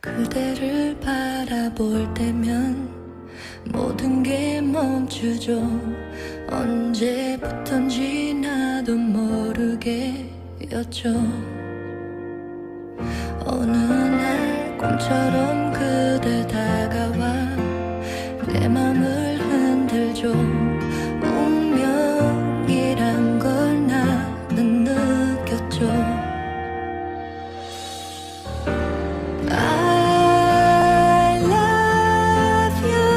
그대를 바라볼 때면 모든 게 멈추죠. 언제부턴지 나도 모르게였죠. 어느 날 꿈처럼 그대 다가와 내 맘을 흔들죠. 운명이란 걸 나는 느꼈죠. I love you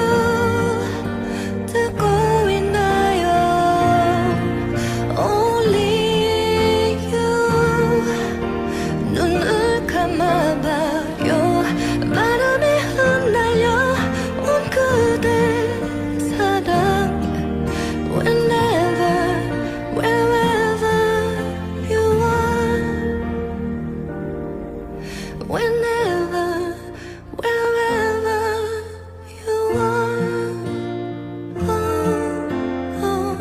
듣고 있나요? Only you 눈을 감아봐요. 바람에 흩날려 온 그대 사랑 Whenever, wherever you are Whenever, wherever you are oh, oh.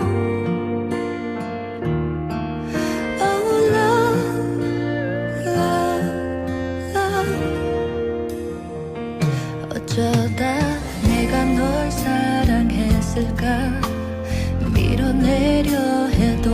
Oh, love, love, love 어쩌다 내가 널 사랑했을까 밀어내려 해도